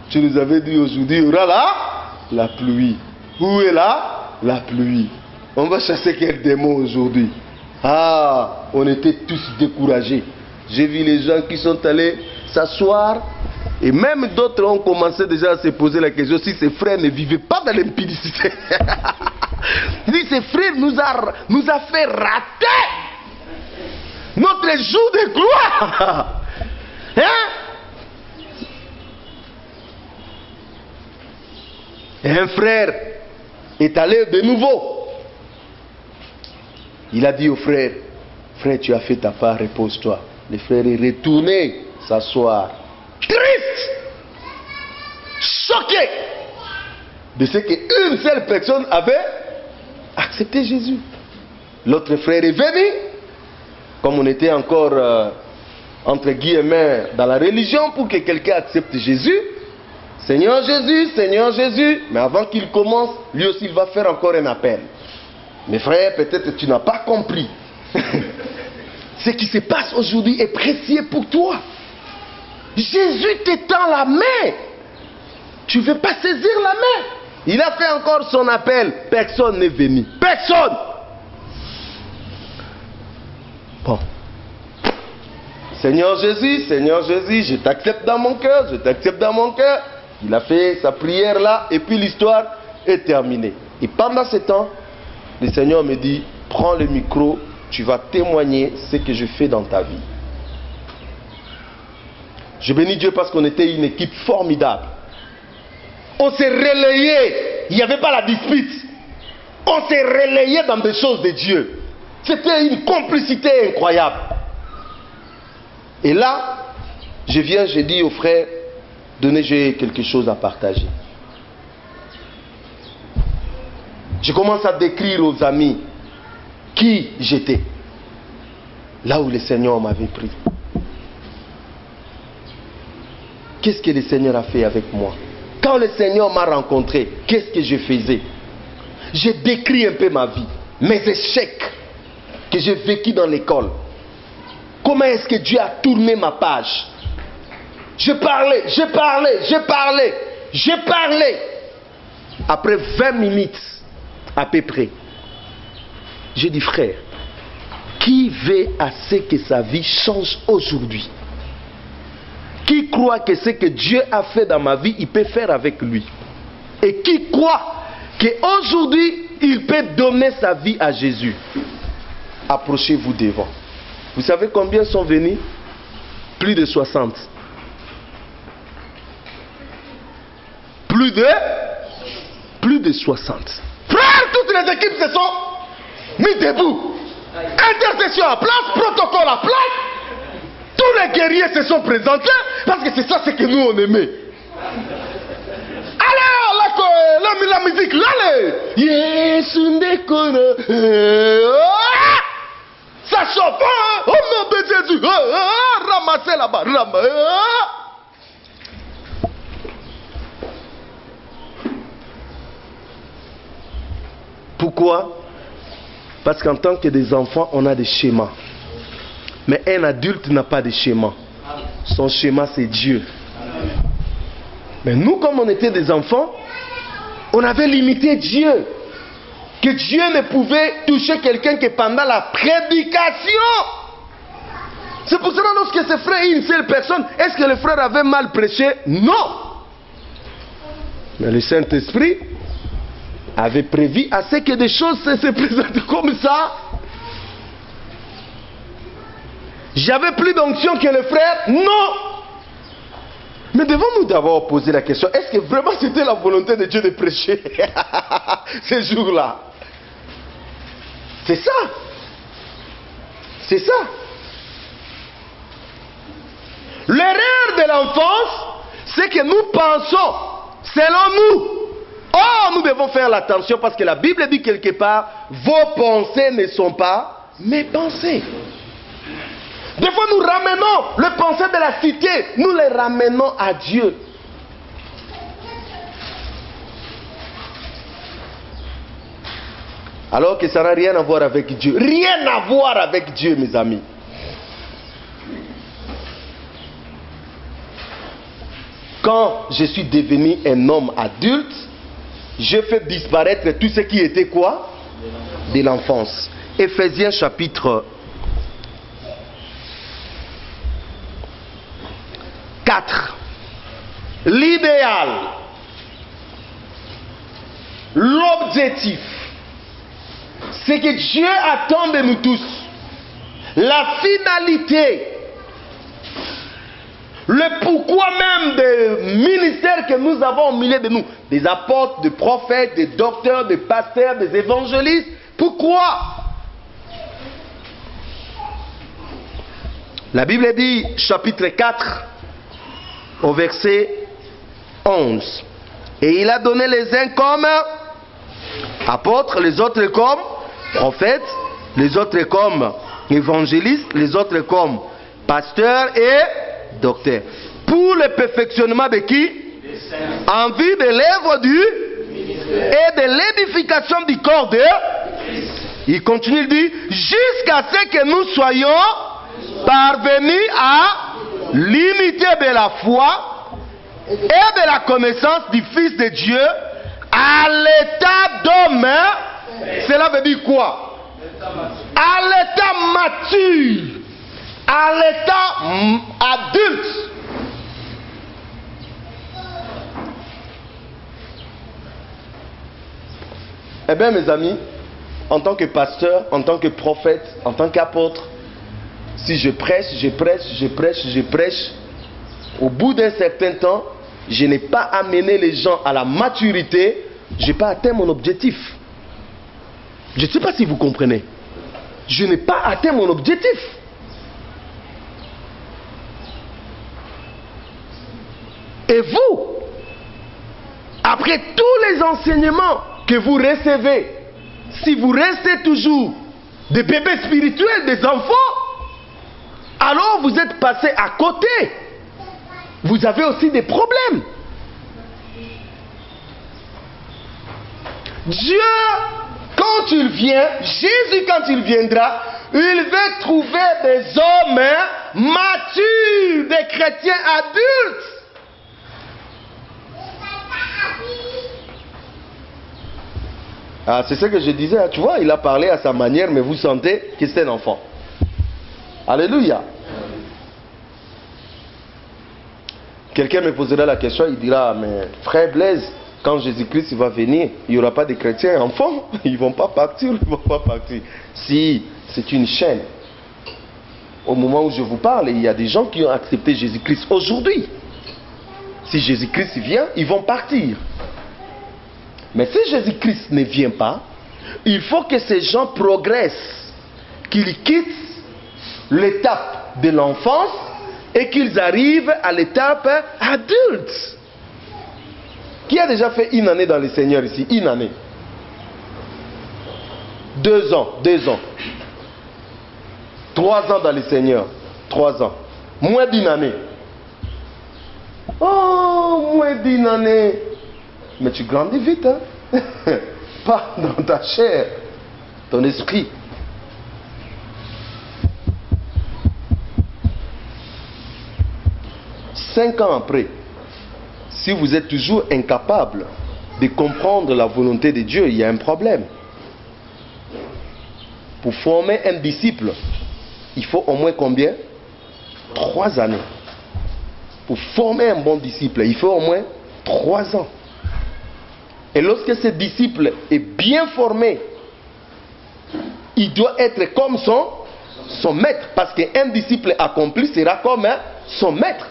tu nous avais dit aujourd'hui, il y aura la pluie. Où est la pluie? On va chasser quel démon aujourd'hui? Ah, on était tous découragés. J'ai vu les gens qui sont allés s'asseoir. Et même d'autres ont commencé déjà à se poser la question si ces frères ne vivaient pas dans l'impudicité. Si ces frères nous a fait rater notre jour de gloire. Hein? Et un frère est allé de nouveau. Il a dit au frère, frère, tu as fait ta part, repose-toi. Le frère est retourné s'asseoir. Triste, choqué de ce qu'une seule personne avait accepté Jésus. L'autre frère est venu, comme on était encore entre guillemets dans la religion, pour que quelqu'un accepte Jésus. Seigneur Jésus, Seigneur Jésus. Mais avant qu'il commence, lui aussi il va faire encore un appel. Mes frères, peut-être que tu n'as pas compris. Ce qui se passe aujourd'hui est précieux pour toi. Jésus t'étend la main. Tu ne veux pas saisir la main. Il a fait encore son appel. Personne n'est venu. Personne. Bon. Seigneur Jésus, je t'accepte dans mon cœur, je t'accepte dans mon cœur. Il a fait sa prière là et puis l'histoire est terminée. Et pendant ce temps, le Seigneur me dit, prends le micro, tu vas témoigner ce que je fais dans ta vie. Je bénis Dieu parce qu'on était une équipe formidable. On s'est relayé. Il n'y avait pas la dispute. On s'est relayé dans des choses de Dieu. C'était une complicité incroyable. Et là, je viens, je dis aux frères, donnez, j'ai quelque chose à partager. Je commence à décrire aux amis qui j'étais. Là où le Seigneur m'avait pris. Qu'est-ce que le Seigneur a fait avec moi? Quand le Seigneur m'a rencontré, qu'est-ce que je faisais? J'ai décrit un peu ma vie, mes échecs que j'ai vécu dans l'école. Comment est-ce que Dieu a tourné ma page? Je parlais. Après 20 minutes, à peu près, j'ai dit, frère, qui veut à ce que sa vie change aujourd'hui? Qui croit que ce que Dieu a fait dans ma vie, il peut faire avec lui? Et qui croit qu'aujourd'hui, il peut donner sa vie à Jésus? Approchez-vous devant. Vous savez combien sont venus? Plus de 60. Plus de 60. Frères, toutes les équipes se sont mises debout. Intercession à place, protocole à place. Tous les guerriers se sont présentés parce que c'est ça ce que nous on aimait. Alors, la musique, allez. Yes, ça chauffe, hein? Au nom de Jésus, ramassez là-bas, Pourquoi? Parce qu'en tant que des enfants, on a des schémas. Mais un adulte n'a pas de schéma. Son schéma, c'est Dieu. Mais nous, comme on était des enfants, on avait limité Dieu. Que Dieu ne pouvait toucher quelqu'un que pendant la prédication. C'est pour cela lorsque ce frère est une seule personne, est-ce que le frère avait mal prêché? Non. Mais le Saint-Esprit avait prévu à ce que des choses se présentent comme ça. J'avais plus d'onction que le frère? Non. Mais devons-nous d'abord poser la question, est-ce que vraiment c'était la volonté de Dieu de prêcher ces jours-là? C'est ça. C'est ça. L'erreur de l'enfance, c'est que nous pensons selon nous. Oh, nous devons faire l'attention parce que la Bible dit quelque part, vos pensées ne sont pas mes pensées. Des fois, nous ramenons les pensées de la cité, nous les ramenons à Dieu. Alors que ça n'a rien à voir avec Dieu. Rien à voir avec Dieu, mes amis. Quand je suis devenu un homme adulte, je fais disparaître tout ce qui était quoi? De l'enfance. Éphésiens chapitre 4. L'idéal, l'objectif, c'est que Dieu attend de nous tous. La finalité, le pourquoi même des ministères que nous avons au milieu de nous, des apôtres, des prophètes, des docteurs, des pasteurs, des évangélistes. Pourquoi? La Bible dit, chapitre 4, au verset 11. Et il a donné les uns comme apôtres, les autres comme prophètes, les autres comme évangélistes, les autres comme pasteurs et docteurs. Pour le perfectionnement de qui? En vue de l'œuvre du et de l'édification du corps de. Il continue, il dit, jusqu'à ce que nous soyons parvenus à l'unité de la foi et de la connaissance du Fils de Dieu à l'état d'homme. Cela veut dire quoi? À l'état mature, à l'état adulte. Eh bien, mes amis, en tant que pasteur, en tant que prophète, en tant qu'apôtre, si je prêche, au bout d'un certain temps, je n'ai pas amené les gens à la maturité, je n'ai pas atteint mon objectif. Je ne sais pas si vous comprenez. Je n'ai pas atteint mon objectif. Et vous, après tous les enseignements que vous recevez, si vous restez toujours des bébés spirituels, des enfants, alors vous êtes passé à côté. Vous avez aussi des problèmes. Dieu, quand il vient, Jésus quand il viendra, il veut trouver des hommes matures, des chrétiens adultes. Ah, c'est ce que je disais, tu vois, il a parlé à sa manière, mais vous sentez que c'est un enfant. Alléluia. Quelqu'un me posera la question, il dira, mais frère Blaise, quand Jésus-Christ va venir, il n'y aura pas de chrétiens enfants, ils ne vont pas partir, ils ne vont pas partir. Si, c'est une chaîne. Au moment où je vous parle, il y a des gens qui ont accepté Jésus-Christ aujourd'hui. Si Jésus-Christ vient, ils vont partir. Mais si Jésus-Christ ne vient pas, il faut que ces gens progressent, qu'ils quittent l'étape de l'enfance et qu'ils arrivent à l'étape adulte. Qui a déjà fait une année dans le Seigneur ici? Une année. 2 ans, 2 ans. 3 ans dans le Seigneur. 3 ans. Moins d'une année. Oh, moins d'une année. Mais tu grandis vite, hein? Pas dans ta chair, ton esprit. Cinq ans après, si vous êtes toujours incapable de comprendre la volonté de Dieu, il y a un problème. Pour former un disciple, il faut au moins combien? 3 années. Pour former un bon disciple, il faut au moins 3 ans. Et lorsque ce disciple est bien formé, il doit être comme son maître. Parce qu'un disciple accompli sera comme son maître.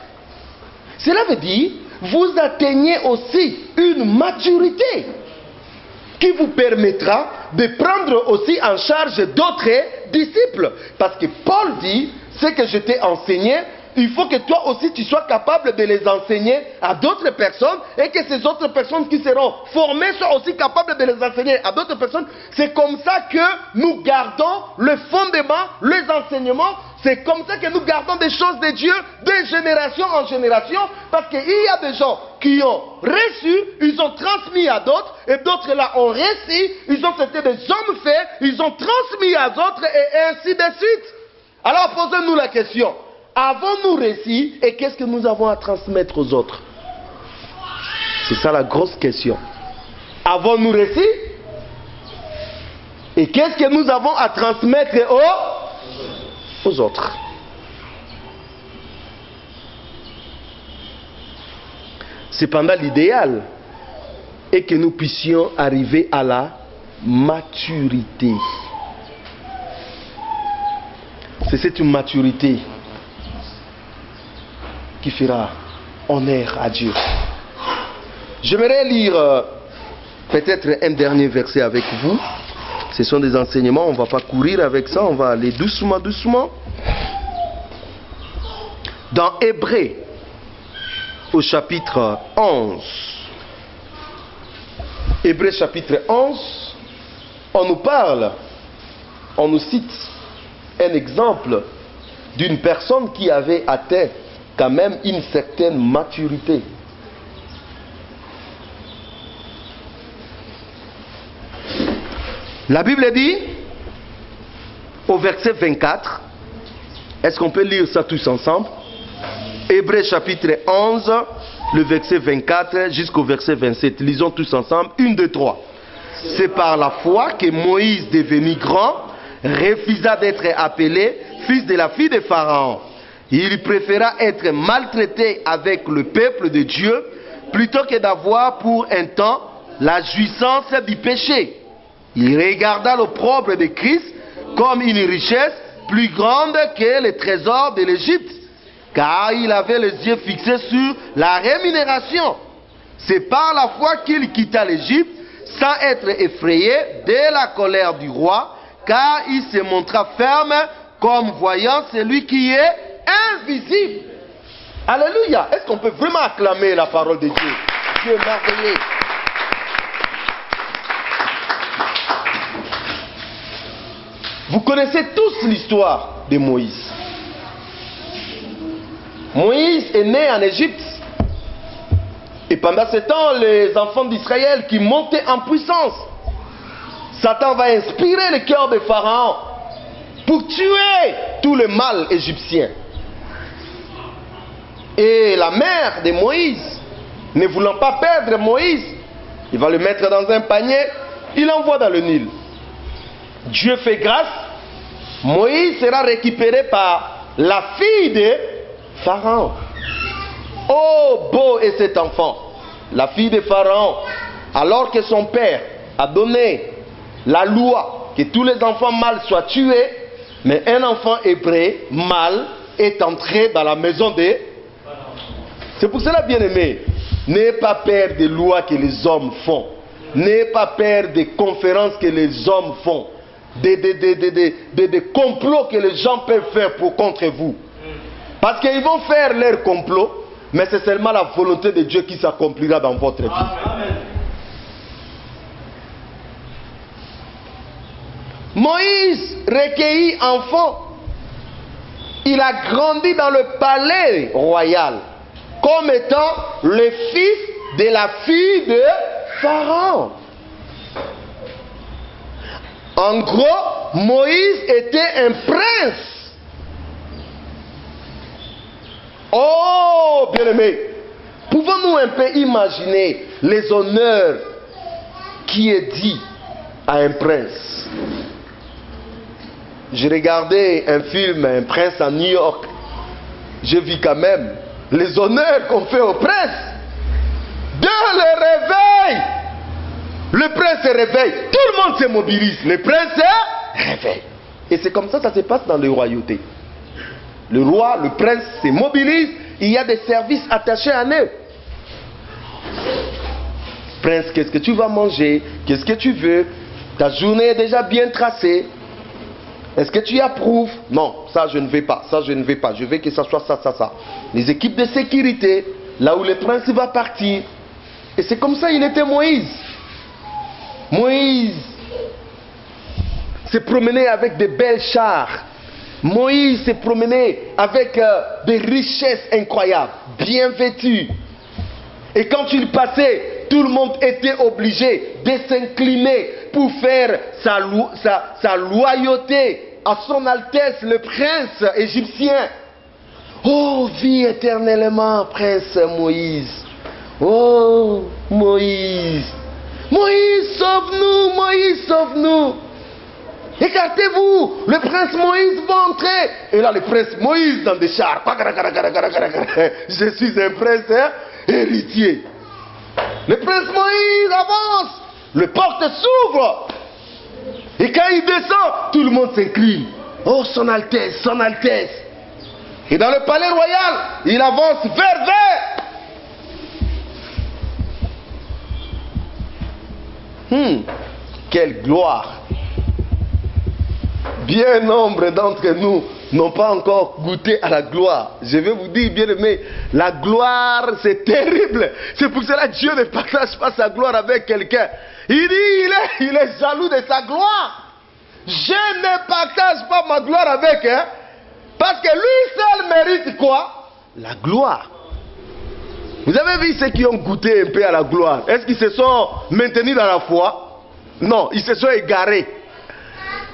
Cela veut dire, vous atteignez aussi une maturité qui vous permettra de prendre aussi en charge d'autres disciples. Parce que Paul dit, ce que je t'ai enseigné, il faut que toi aussi tu sois capable de les enseigner à d'autres personnes et que ces autres personnes qui seront formées soient aussi capables de les enseigner à d'autres personnes. C'est comme ça que nous gardons le fondement, les enseignements. C'est comme ça que nous gardons des choses de Dieu de génération en génération. Parce qu'il y a des gens qui ont reçu, ils ont transmis à d'autres, et d'autres là ont reçu, ils ont été des hommes faits, ils ont transmis à d'autres, et ainsi de suite. Alors posez-nous la question. Avons-nous réussi et qu'est-ce que nous avons à transmettre aux autres? C'est ça la grosse question. Avons-nous réussi et qu'est-ce que nous avons à transmettre aux autres? Cependant, l'idéal est que nous puissions arriver à la maturité. C'est cette maturité qui fera honneur à Dieu. J'aimerais lire peut-être un dernier verset avec vous. Ce sont des enseignements, on ne va pas courir avec ça, on va aller doucement, doucement. Dans Hébreux, au chapitre 11. Hébreux chapitre 11, on nous parle, on nous cite un exemple d'une personne qui avait atteint quand même une certaine maturité. La Bible dit, au verset 24, est-ce qu'on peut lire ça tous ensemble? Hébreux chapitre 11, le verset 24 jusqu'au verset 27. Lisons tous ensemble. 1, 2, 3. C'est par la foi que Moïse, devenu grand, refusa d'être appelé fils de la fille de Pharaon. Il préféra être maltraité avec le peuple de Dieu plutôt que d'avoir pour un temps la jouissance du péché. Il regarda l'opprobre de Christ comme une richesse plus grande que les trésors de l'Égypte, car il avait les yeux fixés sur la rémunération. C'est par la foi qu'il quitta l'Égypte sans être effrayé de la colère du roi, car il se montra ferme comme voyant celui qui est invisible. Alléluia. Est-ce qu'on peut vraiment acclamer la parole de Dieu? Dieu est merveilleux. Vous connaissez tous l'histoire de Moïse. Moïse est né en Égypte. Et pendant ce temps, les enfants d'Israël qui montaient en puissance, Satan va inspirer le cœur de Pharaon pour tuer tout le mal égyptien. Et la mère de Moïse, ne voulant pas perdre Moïse, il va le mettre dans un panier, il l'envoie dans le Nil. Dieu fait grâce, Moïse sera récupéré par la fille de Pharaon. Oh, beau est cet enfant, la fille de Pharaon, alors que son père a donné la loi que tous les enfants mâles soient tués, mais un enfant hébreu mâle est entré dans la maison de Pharaon. C'est pour cela, bien-aimé, n'ayez pas peur des lois que les hommes font, n'ayez pas peur des conférences que les hommes font, des complots que les gens peuvent faire contre vous. Parce qu'ils vont faire leur complot, mais c'est seulement la volonté de Dieu qui s'accomplira dans votre vie. Amen. Moïse, recueilli enfant, il a grandi dans le palais royal comme étant le fils de la fille de Pharaon. En gros, Moïse était un prince. Oh, bien-aimé, pouvons-nous un peu imaginer les honneurs qui est dit à un prince? J'ai regardé un film, Un prince à New York. J'ai vu quand même les honneurs qu'on fait au prince. Dès le réveil, le prince se réveille. Tout le monde se mobilise. Le prince se réveille. Et c'est comme ça que ça se passe dans les royautés. Le roi, le prince se mobilise. Il y a des services attachés à eux. Prince, qu'est-ce que tu vas manger? Qu'est-ce que tu veux? Ta journée est déjà bien tracée. Est-ce que tu approuves? Non, ça je ne vais pas, ça je ne vais pas. Je veux que ça soit ça, ça, ça. Les équipes de sécurité, là où le prince va partir. Et c'est comme ça il était Moïse. Moïse s'est promené avec de belles chars. Moïse s'est promené avec des richesses incroyables, bien vêtus. Et quand il passait, tout le monde était obligé de s'incliner pour faire sa loyauté à son Altesse le prince égyptien. Oh, vis éternellement, prince Moïse. Oh, Moïse. Moïse, sauve-nous, Moïse, sauve-nous. Écartez-vous, le prince Moïse va entrer. Et là, le prince Moïse dans des chars. Je suis un prince héritier. Le prince Moïse avance. Le porte s'ouvre. Et quand il descend, tout le monde s'incline. Oh, son Altesse, son Altesse. Et dans le palais royal, il avance vers. Quelle gloire. Bien nombre d'entre nous n'ont pas encore goûté à la gloire. Je vais vous dire, bien aimé, la gloire c'est terrible. C'est pour cela que Dieu ne partage pas sa gloire avec quelqu'un. Il dit, il est jaloux de sa gloire. Je ne partage pas ma gloire avec, parce que lui seul mérite quoi? La gloire. Vous avez vu ceux qui ont goûté un peu à la gloire? Est-ce qu'ils se sont maintenus dans la foi? Non, ils se sont égarés.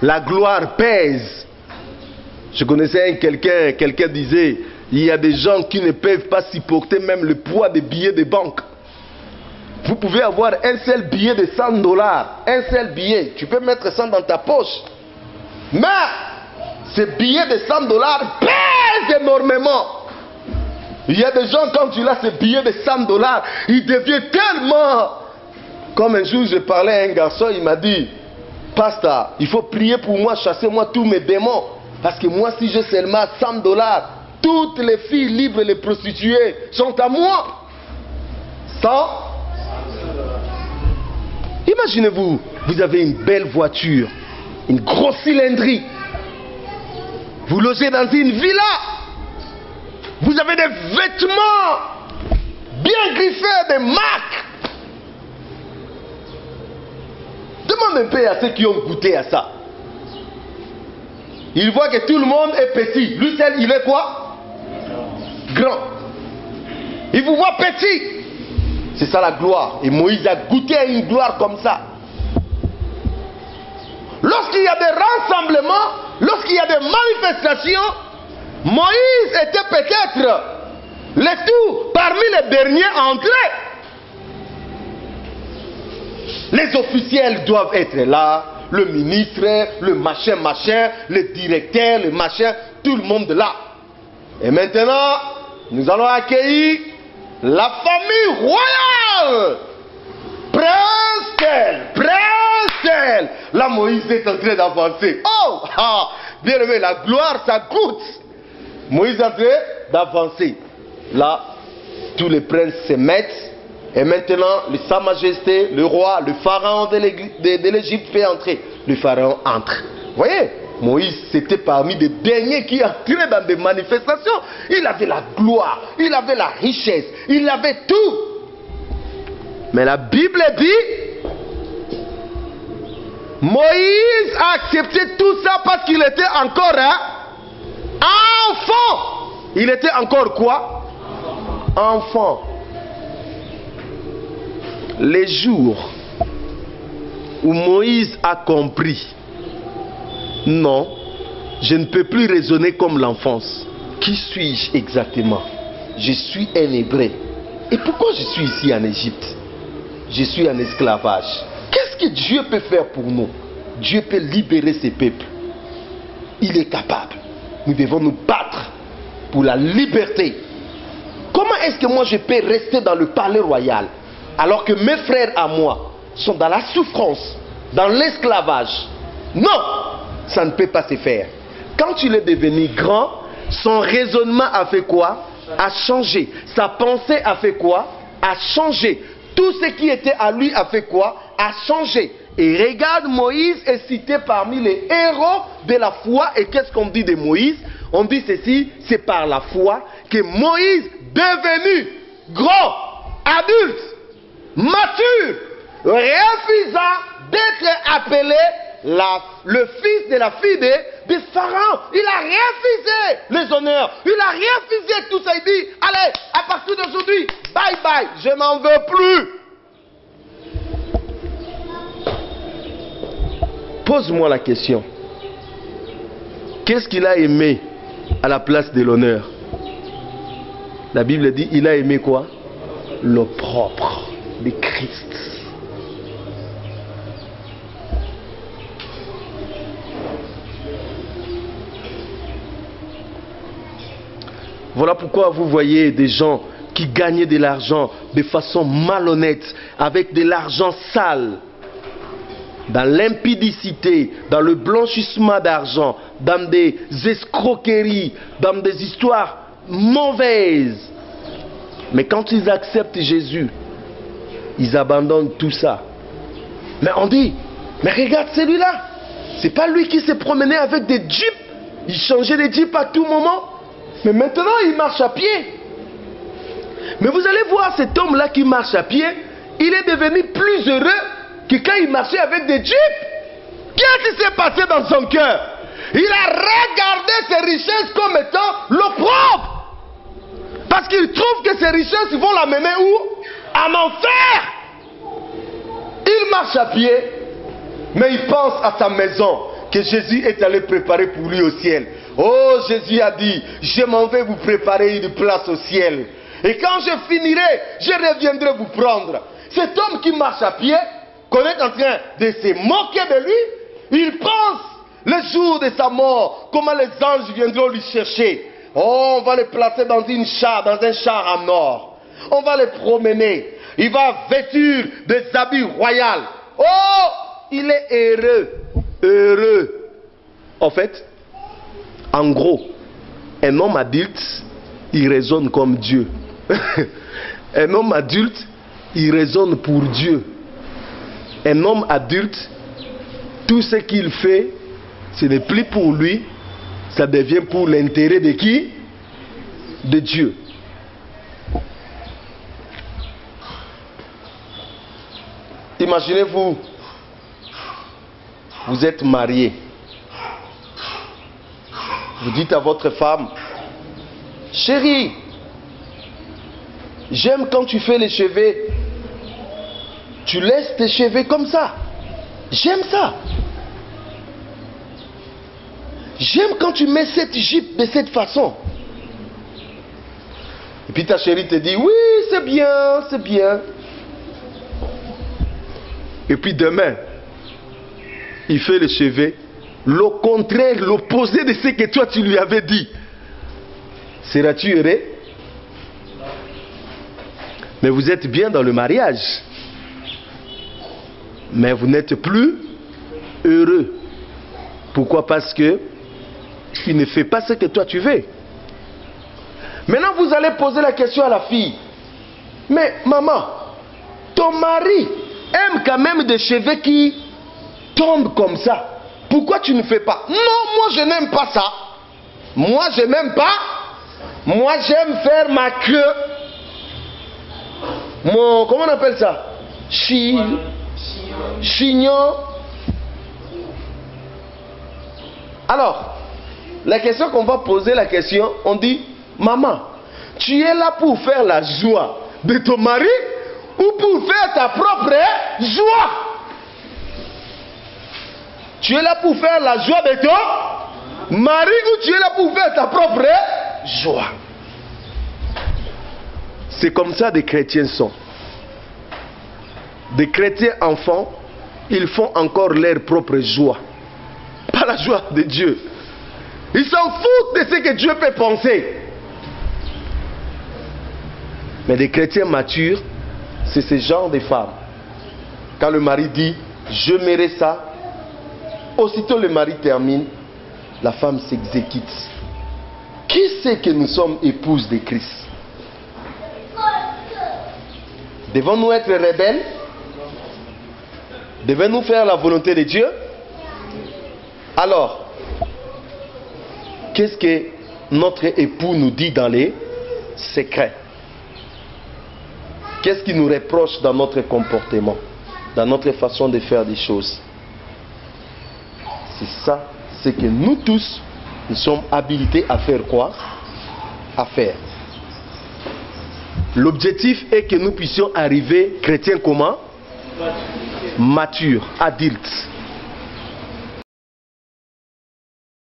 La gloire pèse. Je connaissais quelqu'un disait, il y a des gens qui ne peuvent pas supporter même le poids des billets de banque. Vous pouvez avoir un seul billet de $100, un seul billet, tu peux mettre ça dans ta poche. Mais ce billet de $100 pèse énormément. Il y a des gens, quand tu as ce billet de $100, il devient tellement... Comme un jour je parlais à un garçon, il m'a dit, pasteur, il faut prier pour moi, chasser-moi tous mes démons. Parce que moi, si j'ai seulement $100, toutes les filles libres et les prostituées sont à moi. 100. Imaginez-vous, vous avez une belle voiture, une grosse cylindrie. Vous logez dans une villa. Vous avez des vêtements bien griffés, des marques. Demande un peu à ceux qui ont goûté à ça. Il voit que tout le monde est petit. Lui seul, il est quoi? Grand. Il vous voit petit. C'est ça la gloire. Et Moïse a goûté à une gloire comme ça. Lorsqu'il y a des rassemblements, lorsqu'il y a des manifestations, Moïse était peut-être le tout parmi les derniers à entrer. Les officiels doivent être là, le ministre, le machin, le directeur, le machin, tout le monde là. Et maintenant, nous allons accueillir la famille royale. Prince tel. Là, Moïse est en train d'avancer. Oh, bien aimé, la gloire, ça goûte. Moïse est en train d'avancer. Là, tous les princes se mettent. Et maintenant, Sa Majesté, le roi, le pharaon de l'Égypte fait entrer. Le pharaon entre. voyez, Moïse, c'était parmi les derniers qui entraient dans des manifestations. Il avait la gloire, il avait la richesse, il avait tout. Mais la Bible dit, Moïse a accepté tout ça parce qu'il était encore enfant. Il était encore quoi? Enfant. Les jours où Moïse a compris, non, je ne peux plus raisonner comme l'enfance. Qui suis-je exactement? Je suis un Hébreu. Et pourquoi je suis ici en Égypte? Je suis en esclavage. Qu'est-ce que Dieu peut faire pour nous? Dieu peut libérer ses peuples. Il est capable. Nous devons nous battre pour la liberté. Comment est-ce que moi je peux rester dans le palais royal alors que mes frères à moi sont dans la souffrance, dans l'esclavage? Non, ça ne peut pas se faire. Quand il est devenu grand, son raisonnement a fait quoi? A changé. Sa pensée a fait quoi? A changé. Tout ce qui était à lui a fait quoi? A changé. Et regarde, Moïse est cité parmi les héros de la foi. Et qu'est-ce qu'on dit de Moïse? On dit ceci, c'est par la foi que Moïse, devenu grand, adulte, mature, refusa d'être appelé le fils de la fille de Pharaon. Il a refusé les honneurs, il a refusé tout ça. Il dit, allez, à partir d'aujourd'hui, bye bye, je n'en veux plus. Pose-moi la question. Qu'est-ce qu'il a aimé à la place de l'honneur? La Bible dit, il a aimé quoi? Le propre de Christ. Voilà pourquoi vous voyez des gens qui gagnaient de l'argent de façon malhonnête, avec de l'argent sale, dans l'impudicité, dans le blanchissement d'argent, dans des escroqueries, dans des histoires mauvaises. Mais quand ils acceptent Jésus, ils abandonnent tout ça. Mais on dit, mais regarde celui-là, c'est pas lui qui s'est promené avec des jeeps, il changeait de jeep à tout moment, mais maintenant il marche à pied. Mais vous allez voir cet homme-là qui marche à pied, il est devenu plus heureux que quand il marchait avec des jeeps. Qu'est-ce qui s'est passé dans son cœur? Il a regardé ses richesses comme étant l'opprobre. Parce qu'il trouve que ces richesses vont l'amener où? En enfer. Il marche à pied, mais il pense à sa maison que Jésus est allé préparer pour lui au ciel. Oh, Jésus a dit, je m'en vais vous préparer une place au ciel. Et quand je finirai, je reviendrai vous prendre. Cet homme qui marche à pied, qu'on est en train de se moquer de lui, il pense le jour de sa mort, comment les anges viendront lui chercher. Oh, on va le placer dans un char en or. On va le promener. Il va vêtir des habits royaux. Oh, il est heureux. Heureux. En fait, en gros, un homme adulte, il raisonne comme Dieu. Un homme adulte, il raisonne pour Dieu. Un homme adulte, tout ce qu'il fait, ce n'est plus pour lui, ça devient pour l'intérêt de qui? De Dieu. Imaginez-vous, vous êtes marié. Vous dites à votre femme, chérie, j'aime quand tu fais les cheveux. Tu laisses tes cheveux comme ça. J'aime ça. J'aime quand tu mets cette jupe de cette façon. Et puis ta chérie te dit, oui, c'est bien, c'est bien. Et puis demain, il fait les cheveux, le contraire, l'opposé de ce que toi tu lui avais dit. Seras-tu heureux? Mais vous êtes bien dans le mariage. Mais vous n'êtes plus heureux. Pourquoi? Parce que il ne fait pas ce que toi tu veux. Maintenant vous allez poser la question à la fille. Mais maman, ton mari aime quand même des cheveux qui tombent comme ça. Pourquoi tu ne fais pas? Non, moi je n'aime pas ça. Moi je n'aime pas. Moi j'aime faire ma queue. Mon, comment on appelle ça? Chignon. Alors, la question qu'on va poser, on dit, maman, tu es là pour faire la joie de ton mari ou pour faire ta propre joie? Tu es là pour faire la joie de ton mari ou tu es là pour faire ta propre joie? C'est comme ça des chrétiens sont. Des chrétiens enfants, ils font encore leur propre joie. Pas la joie de Dieu. Ils s'en foutent de ce que Dieu peut penser. Mais des chrétiens matures, c'est ce genre de femmes. Quand le mari dit, je mérite ça, aussitôt le mari termine, la femme s'exécute. Qui sait que nous sommes épouses de Christ? Devons-nous être rebelles? Devons-nous faire la volonté de Dieu? Alors, qu'est-ce que notre époux nous dit dans les secrets? Qu'est-ce qu'il nous reproche dans notre comportement, dans notre façon de faire des choses? C'est ça, c'est que nous tous, nous sommes habilités à faire quoi? À faire. L'objectif est que nous puissions arriver, chrétiens comment? Matures, adultes.